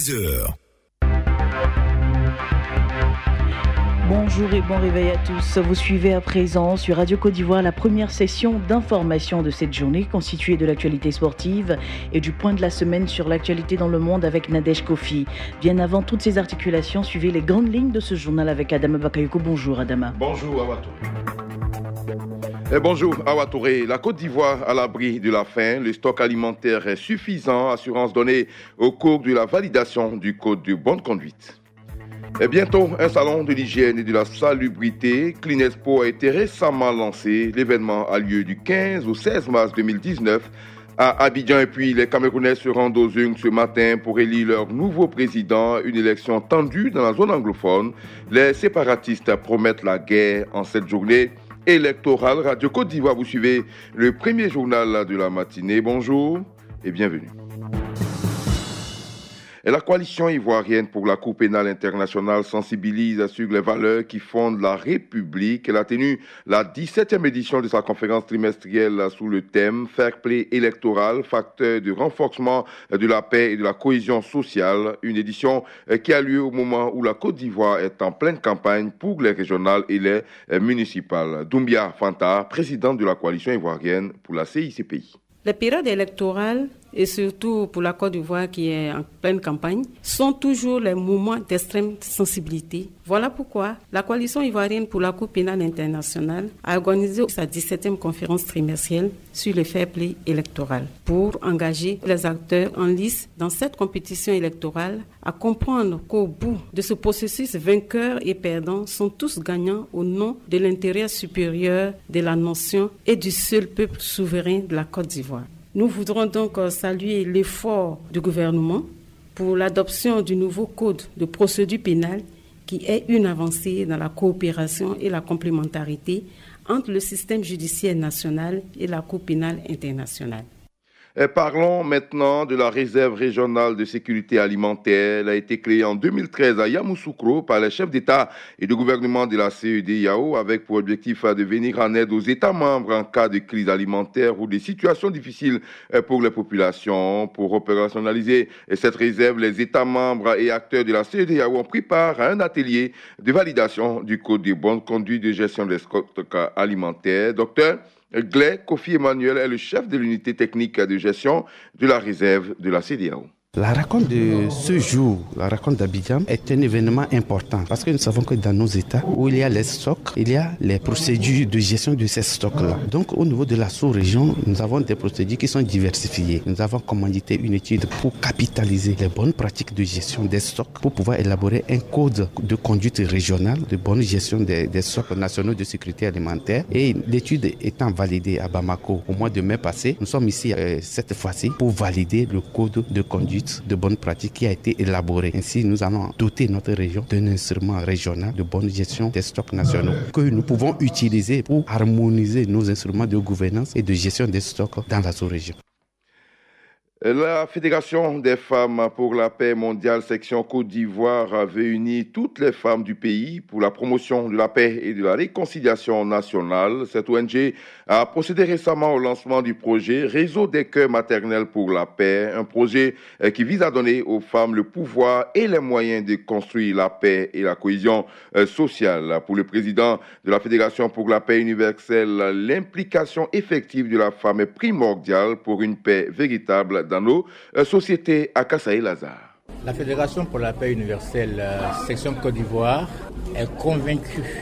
6h. Bonjour et bon réveil à tous. Vous suivez à présent sur Radio Côte d'Ivoire la première session d'information de cette journée constituée de l'actualité sportive et du point de la semaine sur l'actualité dans le monde avec Nadège Kofi. Bien avant toutes ces articulations, suivez les grandes lignes de ce journal avec Adama Bakayoko. Bonjour Adama. Bonjour Awatou. Bonjour Awa Touré. La Côte d'Ivoire à l'abri de la faim. Le stock alimentaire est suffisant. Assurance donnée au cours de la validation du code de bonne conduite. Bientôt, un salon de l'hygiène et de la salubrité. Clean Expo a été récemment lancé. L'événement a lieu du 15 au 16 mars 2019 à Abidjan. Et puis, les Camerounais se rendent aux urnes ce matin pour élire leur nouveau président. Une élection tendue dans la zone anglophone. Les séparatistes promettent la guerre en cette journée électorale. Radio Côte d'Ivoire, vous suivez le premier journal de la matinée. Bonjour et bienvenue. La coalition ivoirienne pour la Cour pénale internationale sensibilise sur les valeurs qui fondent la République. Elle a tenu la 17e édition de sa conférence trimestrielle sous le thème « Fair play électoral, facteur de renforcement de la paix et de la cohésion sociale ». Une édition qui a lieu au moment où la Côte d'Ivoire est en pleine campagne pour les régionales et les municipales. Doumbia Fanta, présidente de la coalition ivoirienne pour la CICPI. Les périodes électorales, et surtout pour la Côte d'Ivoire qui est en pleine campagne, sont toujours les moments d'extrême sensibilité. Voilà pourquoi la coalition ivoirienne pour la Cour pénale internationale a organisé sa 17e conférence trimestrielle sur le fair play électoral pour engager les acteurs en lice dans cette compétition électorale à comprendre qu'au bout de ce processus, vainqueurs et perdants sont tous gagnants au nom de l'intérêt supérieur de la nation et du seul peuple souverain de la Côte d'Ivoire. Nous voudrons donc saluer l'effort du gouvernement pour l'adoption du nouveau code de procédure pénale qui est une avancée dans la coopération et la complémentarité entre le système judiciaire national et la Cour pénale internationale. Parlons maintenant de la réserve régionale de sécurité alimentaire. Elle a été créée en 2013 à Yamoussoukro par les chefs d'État et de gouvernement de la CEDEAO avec pour objectif de venir en aide aux États membres en cas de crise alimentaire ou de situations difficiles pour les populations. Pour opérationnaliser cette réserve, les États membres et acteurs de la CEDEAO ont pris part à un atelier de validation du code de bonne conduite de gestion des stocks alimentaires. Docteur Gley Kofi Emmanuel est le chef de l'unité technique de gestion de la réserve de la CEDEAO. La rencontre de ce jour, la rencontre d'Abidjan, est un événement important parce que nous savons que dans nos États où il y a les stocks, il y a les procédures de gestion de ces stocks-là. Donc au niveau de la sous-région, nous avons des procédures qui sont diversifiées. Nous avons commandité une étude pour capitaliser les bonnes pratiques de gestion des stocks pour pouvoir élaborer un code de conduite régionale de bonne gestion des stocks nationaux de sécurité alimentaire. Et l'étude étant validée à Bamako au mois de mai passé, nous sommes ici cette fois-ci pour valider le code de conduite de bonnes pratiques qui a été élaboré. Ainsi, nous allons doter notre région d'un instrument régional de bonne gestion des stocks nationaux que nous pouvons utiliser pour harmoniser nos instruments de gouvernance et de gestion des stocks dans la sous-région. La Fédération des femmes pour la paix mondiale section Côte d'Ivoire avait uni toutes les femmes du pays pour la promotion de la paix et de la réconciliation nationale. Cette ONG a procédé récemment au lancement du projet Réseau des cœurs maternels pour la paix, un projet qui vise à donner aux femmes le pouvoir et les moyens de construire la paix et la cohésion sociale. Pour le président de la Fédération pour la paix universelle, l'implication effective de la femme est primordiale pour une paix véritable dans nos sociétés à Kassaï-Lazare. La Fédération pour la paix universelle, section Côte d'Ivoire, est convaincue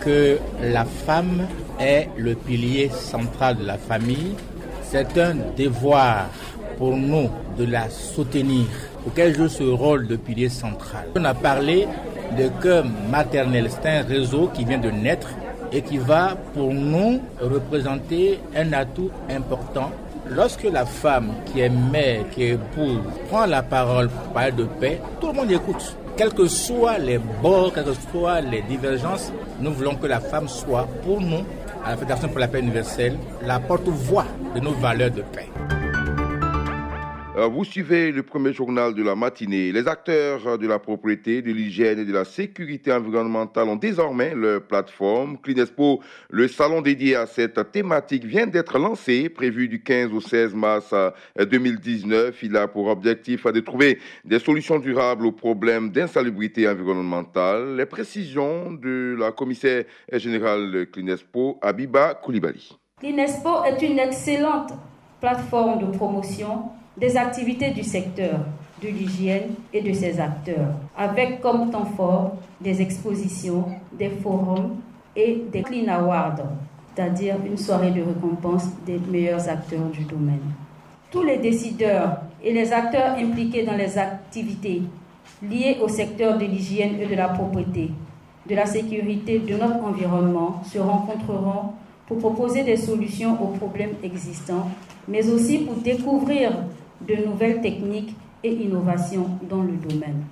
que la femme est le pilier central de la famille. C'est un devoir pour nous de la soutenir, pour qu'elle joue ce rôle de pilier central. On a parlé de cœur maternel, c'est un réseau qui vient de naître et qui va pour nous représenter un atout important. Lorsque la femme qui est mère, qui est épouse, prend la parole pour parler de paix, tout le monde écoute. Quels que soient les bords, quelles que soient les divergences, nous voulons que la femme soit, pour nous, à la Fédération pour la paix universelle, la porte-voix de nos valeurs de paix. Vous suivez le premier journal de la matinée. Les acteurs de la propriété, de l'hygiène et de la sécurité environnementale ont désormais leur plateforme. Clinespo, le salon dédié à cette thématique, vient d'être lancé, prévu du 15 au 16 mars 2019. Il a pour objectif de trouver des solutions durables aux problèmes d'insalubrité environnementale. Les précisions de la commissaire générale de Clinespo, Abiba Koulibaly. Clinespo est une excellente plateforme de promotion des activités du secteur de l'hygiène et de ses acteurs, avec comme temps fort des expositions, des forums et des Clean Awards, c'est-à-dire une soirée de récompense des meilleurs acteurs du domaine. Tous les décideurs et les acteurs impliqués dans les activités liées au secteur de l'hygiène et de la propreté, de la sécurité de notre environnement se rencontreront pour proposer des solutions aux problèmes existants, mais aussi pour découvrir de nouvelles techniques et innovations dans le domaine.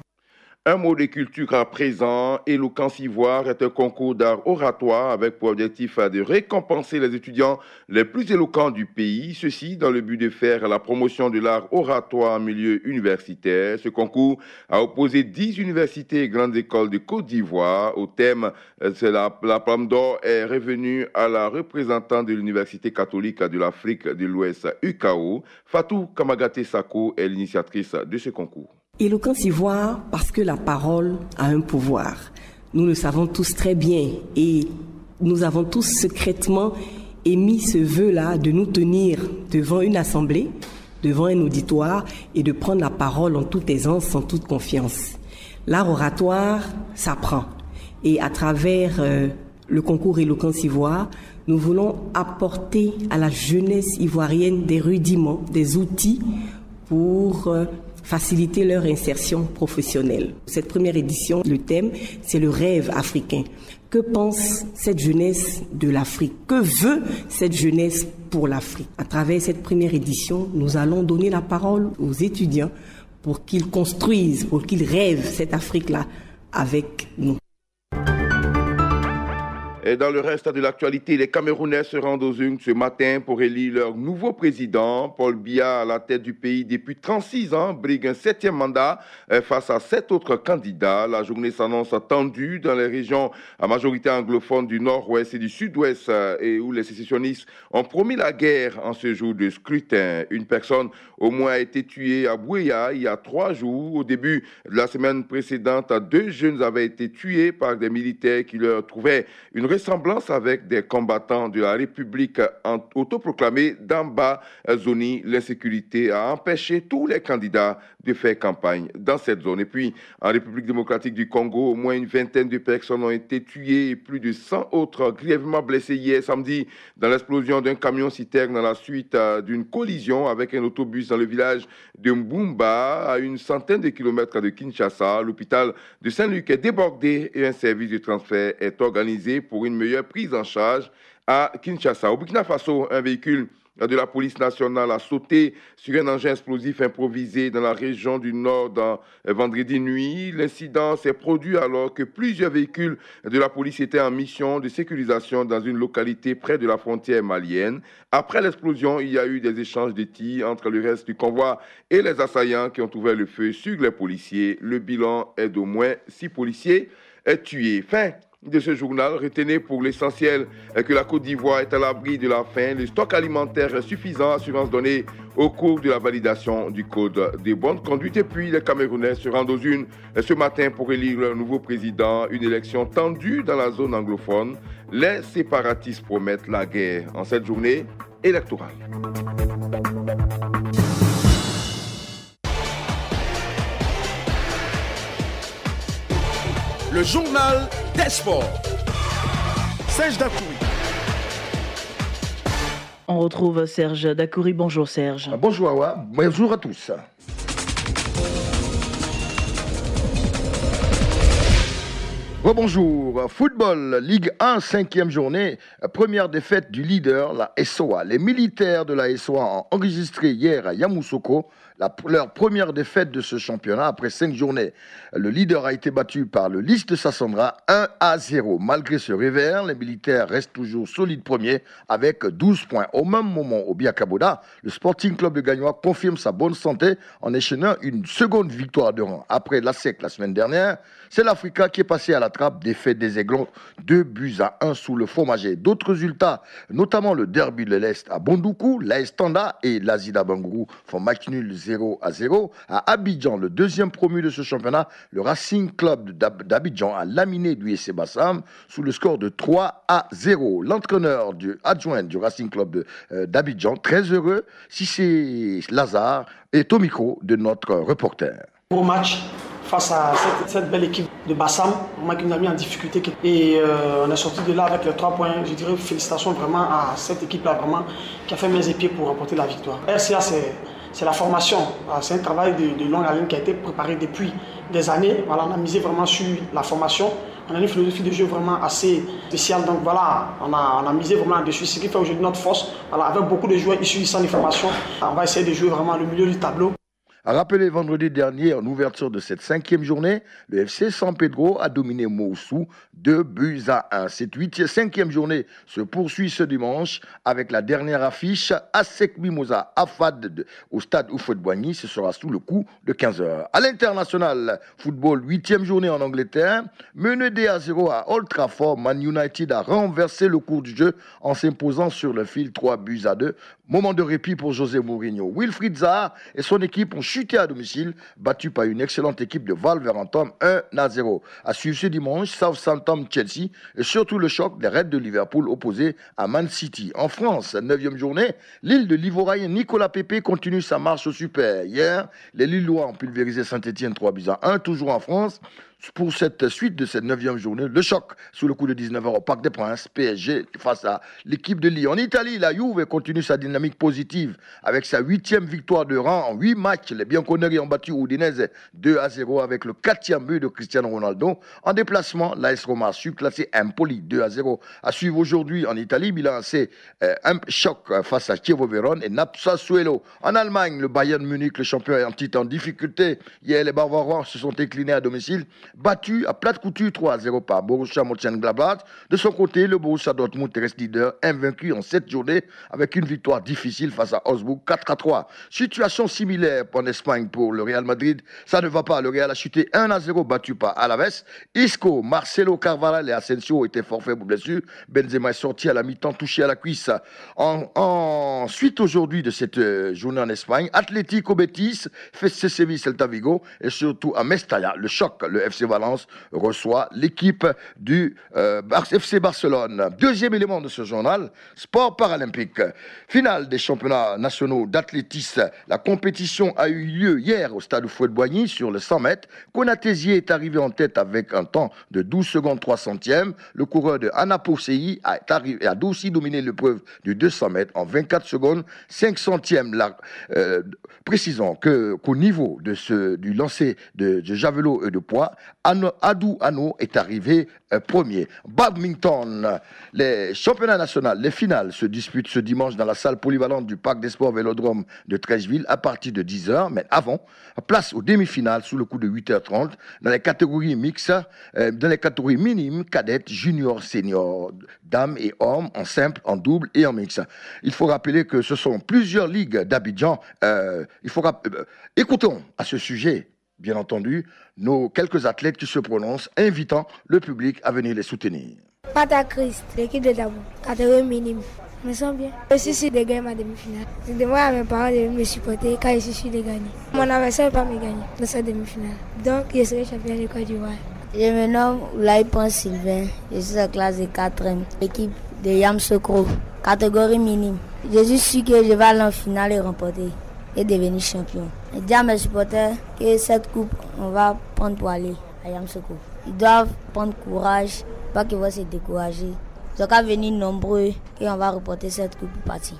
Un mot de culture à présent. Éloquence Ivoire est un concours d'art oratoire avec pour objectif de récompenser les étudiants les plus éloquents du pays. Ceci dans le but de faire la promotion de l'art oratoire en milieu universitaire. Ce concours a opposé 10 universités et grandes écoles de Côte d'Ivoire. Au thème, la Palme d'Or est revenue à la représentante de l'Université catholique de l'Afrique de l'Ouest, UCAO. Fatou Kamagate Sako est l'initiatrice de ce concours. Éloquence Ivoire parce que la parole a un pouvoir. Nous le savons tous très bien et nous avons tous secrètement émis ce vœu-là de nous tenir devant une assemblée, devant un auditoire et de prendre la parole en toute aisance, en toute confiance. L'art oratoire s'apprend et à travers le concours Éloquence Ivoire, nous voulons apporter à la jeunesse ivoirienne des rudiments, des outils pour faciliter leur insertion professionnelle. Cette première édition, le thème, c'est le rêve africain. Que pense cette jeunesse de l'Afrique? Que veut cette jeunesse pour l'Afrique? À travers cette première édition, nous allons donner la parole aux étudiants pour qu'ils construisent, pour qu'ils rêvent cette Afrique-là avec nous. Et dans le reste de l'actualité, les Camerounais se rendent aux urnes ce matin pour élire leur nouveau président. Paul Biya, à la tête du pays depuis 36 ans, brigue un 7e mandat face à 7 autres candidats. La journée s'annonce tendue dans les régions à majorité anglophone du nord-ouest et du sud-ouest et où les sécessionnistes ont promis la guerre en ce jour de scrutin. Une personne au moins a été tuée à Bouéa il y a 3 jours. Au début de la semaine précédente, 2 jeunes avaient été tués par des militaires qui leur trouvaient une ressemblance avec des combattants de la République autoproclamée d'Amba Zoni. L'insécurité a empêché tous les candidats de faire campagne dans cette zone. Et puis, en République démocratique du Congo, au moins une vingtaine de personnes ont été tuées et plus de 100 autres grièvement blessées hier samedi dans l'explosion d'un camion-citerne à la suite d'une collision avec un autobus dans le village de Mbumba, à une centaine de kilomètres de Kinshasa. L'hôpital de Saint-Luc est débordé et un service de transfert est organisé pour une meilleure prise en charge à Kinshasa. Au Burkina Faso, un véhicule de la police nationale a sauté sur un engin explosif improvisé dans la région du Nord vendredi nuit. L'incident s'est produit alors que plusieurs véhicules de la police étaient en mission de sécurisation dans une localité près de la frontière malienne. Après l'explosion, il y a eu des échanges de tirs entre le reste du convoi et les assaillants qui ont ouvert le feu sur les policiers. Le bilan est d'au moins 6 policiers tués. Fin de ce journal, retenez pour l'essentiel que la Côte d'Ivoire est à l'abri de la faim. Le stock alimentaire est suffisant, assurance donnée au cours de la validation du code des bonnes conduites. Et puis les Camerounais se rendent aux urnes ce matin pour élire leur nouveau président. Une élection tendue dans la zone anglophone. Les séparatistes promettent la guerre en cette journée électorale. Le journal des sports. Serge Dacoury. On retrouve Serge Dacoury. Bonjour Serge. Bonjour Awa, bonjour à tous. Rebonjour. Football, Ligue 1, 5e journée, première défaite du leader, la SOA. Les militaires de la SOA ont enregistré hier à Yamoussoukro leur première défaite de ce championnat après 5 journées. Le leader a été battu par le Lys de Sassandra 1-0. Malgré ce revers, les militaires restent toujours solides premiers avec 12 points. Au même moment, au Biakaboda, le Sporting Club de Gagnoa confirme sa bonne santé en échelonnant une seconde victoire de rang. Après l'ASEC la semaine dernière, c'est l'Africa qui est passé à la trappe, défaite des Aiglons 2-1 sous le fromager. D'autres résultats, notamment le derby de l'Est à Bondoukou, l'AS Tanda et l'Azida Bangourou font match nul 0-0. À Abidjan, le deuxième promu de ce championnat, le Racing Club d'Abidjan a laminé du SC Bassam sous le score de 3-0. L'entraîneur adjoint du Racing Club d'Abidjan, très heureux, Cissé Lazare, est au micro de notre reporter. Gros match face à cette belle équipe de Bassam, moi qui nous a mis en difficulté. Et on est sorti de là avec les 3 points. Je dirais félicitations vraiment à cette équipe-là, vraiment, qui a fait mains et pieds pour remporter la victoire. RCA, c'est la formation. C'est un travail de longue haleine qui a été préparé depuis des années. Voilà, on a misé vraiment sur la formation. On a une philosophie de jeu vraiment assez spéciale. Donc voilà, on a misé vraiment dessus. Ce qui fait aujourd'hui notre force. Voilà, avec beaucoup de joueurs issus du centre de formation, on va essayer de jouer vraiment le milieu du tableau. Rappelez vendredi dernier, en ouverture de cette 5e journée, le FC San Pedro a dominé Moussou 2-1. Cette 5e journée se poursuit ce dimanche avec la dernière affiche ASEC Mimosa Afad au stade Houphouët-Boigny. Ce sera sous le coup de 15h. À l'international, football, 8e journée en Angleterre, mené 2-0 à Old Trafford, Man United a renversé le cours du jeu en s'imposant sur le fil 3-2. Moment de répit pour José Mourinho. Wilfried Zaha et son équipe ont chuté à domicile, battu par une excellente équipe de Wolverhampton 1-0. À suivre ce dimanche, Southampton-Chelsea et surtout le choc des Reds de Liverpool opposés à Man City. En France, 9e journée, l'île de l'Ivoirien Nicolas Pepe continue sa marche au super. Hier, les Lillois ont pulvérisé Saint-Etienne 3-1, toujours en France. Pour cette suite de cette 9e journée, le choc sous le coup de 19h au Parc des Princes, PSG face à l'équipe de Lille. En Italie, la Juve continue sa dynamique positive avec sa 8e victoire de rang en 8 matchs. Les Bianconeri ont battu Udinese 2-0 avec le 4e but de Cristiano Ronaldo. En déplacement, l'AS Roma a su classer Empoli 2-0. À suivre aujourd'hui en Italie, Milan c'est un choc face à Chievo Vérone et Napoli Sassuolo. En Allemagne, le Bayern Munich, le champion est en difficulté. Hier, les Bavarois se sont inclinés à domicile, battu à plate couture 3-0 par Borussia Mönchengladbach. De son côté, le Borussia Dortmund reste leader, invaincu en 7 journées avec une victoire difficile face à Augsbourg 4-3. Situation similaire en Espagne pour le Real Madrid. Ça ne va pas. Le Real a chuté 1-0 battu par Alaves. Isco, Marcelo Carvalhal et Asensio étaient forfaits pour blessure. Benzema est sorti à la mi-temps touché à la cuisse. Ensuite aujourd'hui de cette journée en Espagne, Atlético Betis, FC Séville, Celta Vigo et surtout à Mestalla, le choc, le FC Valence reçoit l'équipe du FC Barcelone. Deuxième élément de ce journal, sport paralympique. Finale des championnats nationaux d'athlétisme. La compétition a eu lieu hier au stade Houphouët-Boigny sur le 100 mètres. Konatézié est arrivé en tête avec un temps de 12 secondes 3 centièmes. Le coureur de Anaposei a aussi dominé l'épreuve du 200 mètres en 24 secondes 5 centièmes. Précisons qu'au niveau du lancer de javelot et de poids, Adou Ano est arrivé premier. Badminton, les championnats nationaux, les finales se disputent ce dimanche dans la salle polyvalente du Parc des Sports Vélodrome de Treichville à partir de 10h. Mais avant, place aux demi-finales sous le coup de 8h30 dans les catégories mixtes, dans les catégories minimes, cadettes, juniors, seniors, dames et hommes, en simple, en double et en mixte. Il faut rappeler que ce sont plusieurs ligues d'Abidjan. Écoutons à ce sujet, bien entendu, nos quelques athlètes qui se prononcent, invitant le public à venir les soutenir. Patakris, l'équipe de Dabou, catégorie minime. Je me sens bien. Je suis sûr de gagner ma demi-finale. Je demande à mes parents de me supporter quand je suis sûr de gagner. Mon adversaire ne va pas me gagner dans cette demi-finale. Donc, je serai champion de Côte d'Ivoire. Je me nomme Laïpon Sylvain. Je suis en classe de 4e. L'équipe de Yamoussoukro, catégorie minime. Je suis sûr que je vais aller en finale et remporter et devenir champion. Je dis à mes supporters que cette coupe, on va prendre pour aller à Yamoussoukro. Ils doivent prendre courage, pas qu'ils vont se décourager. Ils doivent venir nombreux et on va remporter cette coupe pour partir.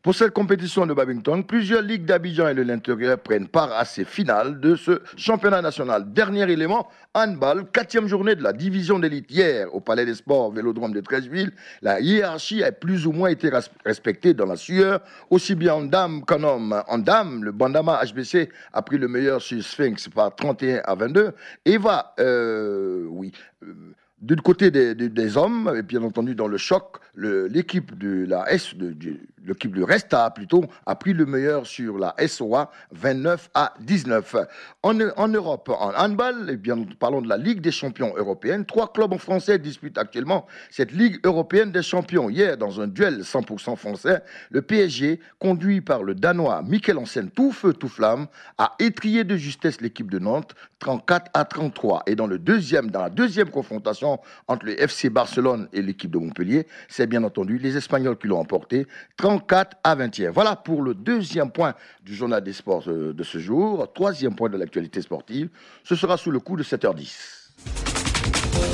Pour cette compétition de badminton, plusieurs ligues d'Abidjan et de l'intérieur prennent part à ces finales de ce championnat national. Dernier élément, handball, 4e journée de la division d'élite. Hier, au Palais des Sports, Vélodrome de Treichville, la hiérarchie a plus ou moins été respectée dans la sueur, aussi bien en dames qu'en hommes. En dames, le Bandama HBC a pris le meilleur sur Sphinx par 31-22 et va, du côté des hommes, et bien entendu dans le choc, l'équipe de la l'équipe de Resta plutôt a pris le meilleur sur la SOA 29-19. En Europe, en handball, et bien parlons de la Ligue des champions européenne. 3 clubs français disputent actuellement cette Ligue européenne des champions. Hier, dans un duel 100% français, le PSG, conduit par le Danois Mikkel-Hansen, tout feu tout flamme, a étrié de justesse l'équipe de Nantes 34-33. Et dans la deuxième confrontation entre le FC Barcelone et l'équipe de Montpellier, c'est bien entendu les Espagnols qui l'ont emporté 34-21. Voilà pour le deuxième point du journal des sports de ce jour. Troisième point de l'actualité sportive, ce sera sous le coup de 7h10.